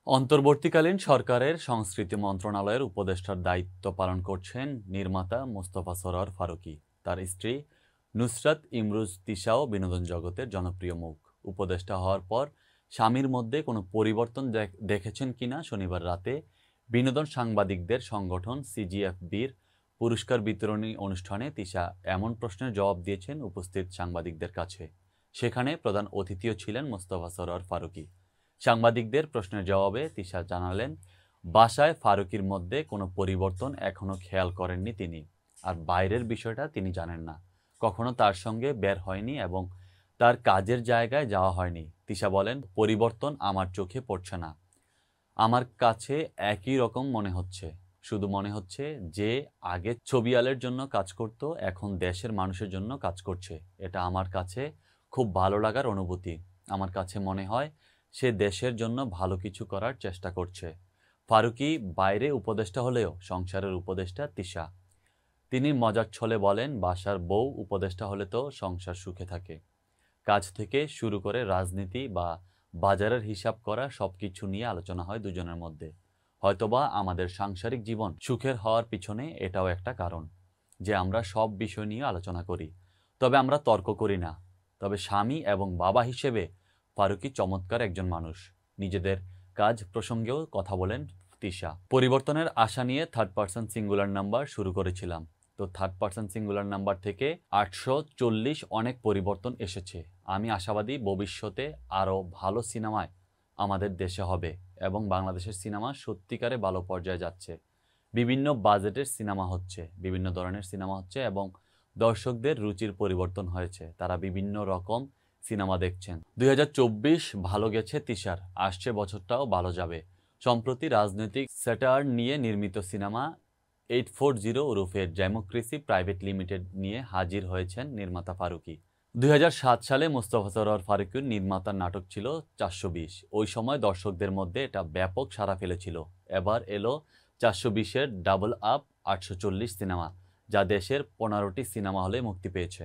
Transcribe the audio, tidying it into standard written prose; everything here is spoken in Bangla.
অন্তর্বর্তীকালীন সরকারের সংস্কৃতি মন্ত্রণালয়ের উপদেষ্টার দায়িত্ব পালন করছেন নির্মাতা মোস্তফা সরোয়ার ফারুকী। তার স্ত্রী নুসরাত ইমরোজ তিশাও বিনোদন জগতের জনপ্রিয় মুখ। উপদেষ্টা হওয়ার পর স্বামীর মধ্যে কোনো পরিবর্তন দেখেছেন কিনা শনিবার রাতে বিনোদন সাংবাদিকদের সংগঠন সিজিএফবির পুরস্কার বিতরণী অনুষ্ঠানে তিশা এমন প্রশ্নের জবাব দিয়েছেন উপস্থিত সাংবাদিকদের কাছে। সেখানে প্রধান অতিথিও ছিলেন মোস্তফা সরোয়ার ফারুকী। সাংবাদিকদের প্রশ্নের জবাবে তিশা জানালেন, বাসায় ফারুকীর মধ্যে কোনো পরিবর্তন এখনো খেয়াল করেননি তিনি। আর বাইরের বিষয়টা তিনি জানেন না, কখনো তার সঙ্গে বের হয়নি এবং তার কাজের জায়গায় যাওয়া হয়নি। তিশা বলেন, পরিবর্তন আমার চোখে পড়ছে না। আমার কাছে একই রকম মনে হচ্ছে। শুধু মনে হচ্ছে যে আগে ছবিয়ালের জন্য কাজ করত, এখন দেশের মানুষের জন্য কাজ করছে। এটা আমার কাছে খুব ভালো লাগার অনুভূতি। আমার কাছে মনে হয় সে দেশের জন্য ভালো কিছু করার চেষ্টা করছে। ফারুকী বাইরে উপদেষ্টা হলেও সংসারের উপদেষ্টা তিশা। তিনি মজার ছলে বলেন, বাসার বউ উপদেষ্টা হলে তো সংসার সুখে থাকে। কাজ থেকে শুরু করে রাজনীতি বা বাজারের হিসাব করা সবকিছু নিয়ে আলোচনা হয় দুজনের মধ্যে। হয়তোবা আমাদের সাংসারিক জীবন সুখের হওয়ার পিছনে এটাও একটা কারণ যে আমরা সব বিষয় নিয়ে আলোচনা করি, তবে আমরা তর্ক করি না। তবে স্বামী এবং বাবা হিসেবে ফারুকী চমৎকার একজন মানুষ। নিজেদের কাজ প্রসঙ্গেও কথা বলেন তিশা। পরিবর্তনের আশা নিয়ে থার্ড পারসন সিঙ্গুলার নাম্বার শুরু করেছিলাম, তো থার্ড পারসন সিঙ্গুলার নাম্বার থেকে 840 অনেক পরিবর্তন এসেছে। আমি আশাবাদী ভবিষ্যতে আরও ভালো সিনেমায় আমাদের দেশে হবে এবং বাংলাদেশের সিনেমা সত্যিকারে ভালো পর্যায়ে যাচ্ছে। বিভিন্ন বাজেটের সিনেমা হচ্ছে, বিভিন্ন ধরনের সিনেমা হচ্ছে এবং দর্শকদের রুচির পরিবর্তন হয়েছে। তারা বিভিন্ন রকম সিনেমা দেখছেন। 2024 ভালো গেছে তিশার, আসছে বছরটাও ভালো যাবে। সম্প্রতি রাজনৈতিক স্যাটার নিয়ে নির্মিত সিনেমা 840 ওরফে ডেমোক্রেসি প্রাইভেট লিমিটেড নিয়ে হাজির হয়েছেন নির্মাতা ফারুকী। 2007 সালে মোস্তফা সরোয়ার ফারুকীর নির্মাতার নাটক ছিল 420। ওই সময় দর্শকদের মধ্যে এটা ব্যাপক সাড়া ফেলেছিল। এবার এলো 420-এর ডাবল আপ 840 সিনেমা, যা দেশের 15টি সিনেমা হলে মুক্তি পেয়েছে।